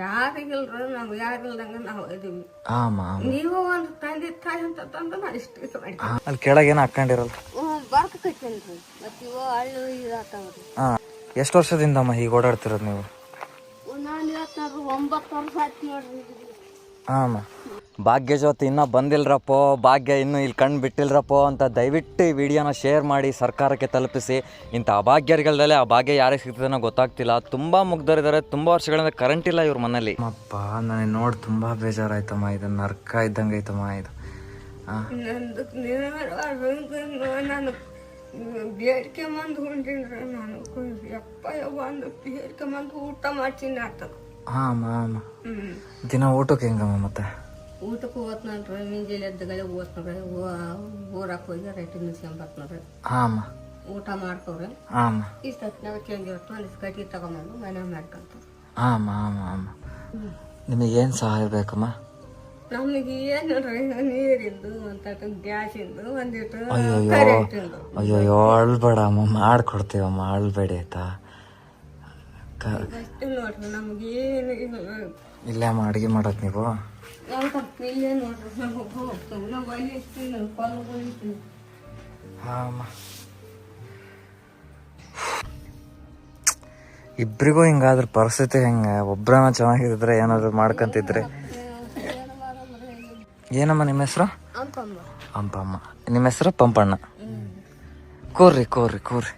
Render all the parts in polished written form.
ಯಾರಿಗಿಲ್ರ ನಾವು ಯಾರಿಲ್ದಂಗ ನಾವು ಇದೀವಿ. ನೀವು ಒಂದು ತಂದೆ ತಾಯಿ ಅಂತ ತಂದು ನಾನು ಇಷ್ಟ ಮಾಡಿ ಅಲ್ಲಿ ಕೆಳಗೇನು ಹಾಕೊಂಡಿರಲ್ಲ ಬರ್ಕೈತೇನ್ರಿ ಮತ್ತೆ ಇವ ಹಳ್ಳು ಇದಾಗ್ತಾವ್ರಿ. ಎಷ್ಟು ವರ್ಷದಿಂದಮ್ಮ ಹೀಗೆ ಓಡಾಡ್ತಿರೋದು ನೀವು? ನಾನು 9 ವರ್ಷ ಆಯ್ತು ನೋಡ್ರಿ. ಅಮ್ಮ ಭಾಗ್ಯ ಜೊತೆ ಇನ್ನೂ ಬಂದಿಲ್ರಪ್ಪೋ, ಭಾಗ್ಯ ಇನ್ನೂ ಇಲ್ಲಿ ಕಣ್ಣು ಬಿಟ್ಟಿಲ್ರಪ್ಪೋ ಅಂತ ದಯವಿಟ್ಟು ಈ ವಿಡಿಯೋನ ಶೇರ್ ಮಾಡಿ ಸರ್ಕಾರಕ್ಕೆ ತಲುಪಿಸಿ. ಇಂಥ ಅಭಾಗ್ಯರಿಗಲ್ದಲ್ಲೇ ಆ ಭಾಗ್ಯ ಯಾರಿಗೆ ಸಿಗ್ತದನೋ ಗೊತ್ತಾಗ್ತಿಲ್ಲ. ತುಂಬ ಮುಗ್ದರಿದ್ದಾರೆ, ತುಂಬ ವರ್ಷಗಳಿಂದ ಕರೆಂಟ್ ಇಲ್ಲ ಇವ್ರ ಮನೇಲಿ. ಅಪ್ಪ ನನಗೆ ನೋಡಿ ತುಂಬ ಬೇಜಾರಾಯ್ತಮ್ಮ, ಇದು ನರ್ಕ ಇದ್ದಂಗೆ ಐತಮ್ಮ ಇದು. ನಾನು ಬೇಡಿಕೆ ಮಂದು ಹೊಂಟಿನ್ರಿ. ನಾನು ಯಪ್ಪ ಒಂದು ಬೇಡಿಕೆ ಮಂದು ಊಟ ಮಾಡ್ತೀನಿ ಆಗ್ತದೆ. ದಿನ ಊಟಕ್ಕೆ ಹೆಂಗಮ್ಮ? ಮತ್ತೆ ಊಟಕ್ಕೆ ಓದ್ನಲ್ರಿ, ಮುಂಜಾನೆ ಎದ್ದಗಳೇ ಓದ್ನವ್ರಿ, ಊರಕ್ಕೆ ಹೋಗಿ ರೈಟ್ ನಿಲ್ಸ್ಕೊಂಬರ್ತ್ನವ್ರಿ. ಊಟ ಮಾಡ್ತವ್ರಿ. ಇಷ್ಟೊತ್ತಿನಾಗ ಚೇಂಜ್ ಇರ್ತು ಒಂದು ಕಟ್ಟಿ ತಗೊಂಬಂದು ಮನೆ ಮಾಡ್ಕೊಂತ. ನಿಮಗೇನು ಸಹಾಯ ಬೇಕಮ್ಮ? ನಮಗೆ ಏನ್ರಿ ನೀರಿಂದು ಒಂದಿಟ್ಟು ಗ್ಯಾಸಿಂದು ಒಂದಿಟ್ಟು ಕರೆಂಟಿಂದು. ಅಯ್ಯೋ ಅಳ್ಬೇಡಮ್ಮ, ಮಾಡ್ಕೊಡ್ತೀವಮ್ಮ, ಅಳ್ಬೇಡಿ ಆಯ್ತಾ? ನೋಡ್ರಿ ನಮ್ಗೇನು ಇಲ್ಲೇ ಅಮ್ಮ ಅಡುಗೆ ಮಾಡೋದು ನೀವು? ಇಲ್ಲೇ ನೋಡ್ರಿ ನಮಗೆ ಹೋಗ್ತೇವೆ. ನಾವು ಅಲ್ಲಿ ಇರ್ತೀವಿ, ಹೊಲ್ಗೊಳಿತೀವಿ. ಇಬ್ರಿಗೂ ಹಿಂಗಾದ್ರೆ ಪರಿಸ್ಥಿತಿ ಹೆಂಗೆ? ಒಬ್ರನ್ನ ಚೆನ್ನಾಗಿದ್ರೆ ಏನಾದ್ರು ಮಾಡ್ಕೊಂತಿದ್ರೆ. ಏನಮ್ಮ ನಿಮ್ಮ ಹೆಸರು? ಅಂಪಮ್ಮ. ನಿಮ್ಮ ಹೆಸರು ಪಂಪಣ್ಣ. ಕೂರ್ರಿ ಕೂರ್ರಿ ಕೂರ್ರಿ.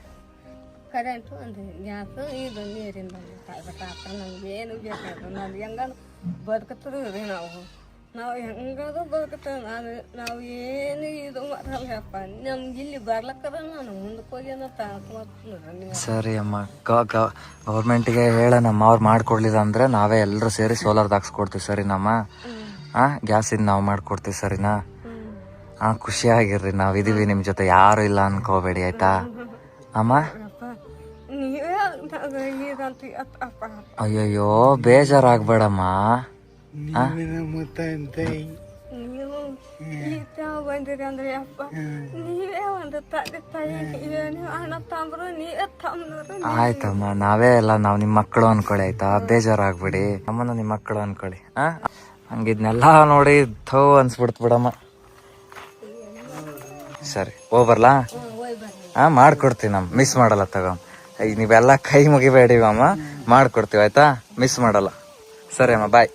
ಕರೆಂಟು ಒಂದು ಗ್ಯಾಸು ಇದು ನೀರಿಂದ ನಮ್ಗೆ ಏನು ಬೇಕಾದ್ರೆ ನಾವು ಹೆಂಗ ಬದುಕತ್ತೀವಿ ನಾವು ಹೆಂಗಾದ್ರು ಬದುಕತ್ತೇವೆ. ನಾವು ಏನು ಇದು ಮಾಡಲ್ಲಪ್ಪ. ನಮ್ಗೆ ಇಲ್ಲಿ ಬರ್ಲಕ್ಕರ ನಾನು ಮುಂದಕ್ಕೆ ಹೋಗಿ ಸರಿ ಅಮ್ಮ, ಗೌರ್ಮೆಂಟಿಗೆ ಹೇಳೋಣ, ಅವ್ರು ಮಾಡ್ಕೊಡ್ಲಿಲ್ಲ ಅಂದ್ರೆ ನಾವೇ ಎಲ್ಲರೂ ಸೇರಿ ಸೋಲಾರ್ದು ಹಾಕ್ಸ್ಕೊಡ್ತೀವಿ. ಸರಿನಮ್ಮ? ಗ್ಯಾಸಿಂದ ನಾವು ಮಾಡ್ಕೊಡ್ತೀವಿ. ಸರಿನಾ? ಖುಷಿಯಾಗಿರ್ರಿ, ನಾವಿದೀವಿ ನಿಮ್ಮ ಜೊತೆ, ಯಾರು ಇಲ್ಲ ಅನ್ಕೋಬೇಡಿ ಆಯ್ತಾ ಅಮ್ಮ? ಅಯ್ಯಯ್ಯೋ ಬೇಜಾರಾಗ್ಬೇಡಮ್ಮ. ಬಂದಿರಿ ಅಂದ್ರೆ ಅಪ್ಪ ನೀವೇ ಒಂದು ತಂದೆ ತಾಯಿ, ಅಣ್ಣ ತಮ್ಮರು ನೀವೇ ತಮ್ಮನವರು. ಆಯ್ತಮ್ಮ, ನಾವೇ ಎಲ್ಲ, ನಾವು ನಿಮ್ಮ ಮಕ್ಕಳು ಅನ್ಕೊಳ್ಳಿ ಆಯ್ತಾ? ಬೇಜಾರಾಗ್ಬಿಡಿ, ನಮ್ಮನ್ನು ನಿಮ್ಮ ಮಕ್ಕಳು ಅನ್ಕೊಳ್ಳಿ. ಹಂಗಿದ್ನೆಲ್ಲ ನೋಡಿ ಥೋ ಅನ್ಸ್ಬಿಡ್ತು ಬಿಡಮ್ಮ. ಸರಿ ಹೋಗ್ಬರ್ಲಾ? ಮಾಡ್ಕೊಡ್ತೀವಿ, ನಮ್ಮ ಮಿಸ್ ಮಾಡಲ್ಲ ತಗೋ. ನೀವೆಲ್ಲ ಕೈ ಮುಗಿಬೇಡಿ ಅಮ್ಮ, ಮಾಡ್ಕೊಡ್ತೀವಿ ಆಯ್ತಾ? ಮಿಸ್ ಮಾಡಲ್ಲ. ಸರಿ ಅಮ್ಮ, ಬಾಯ್.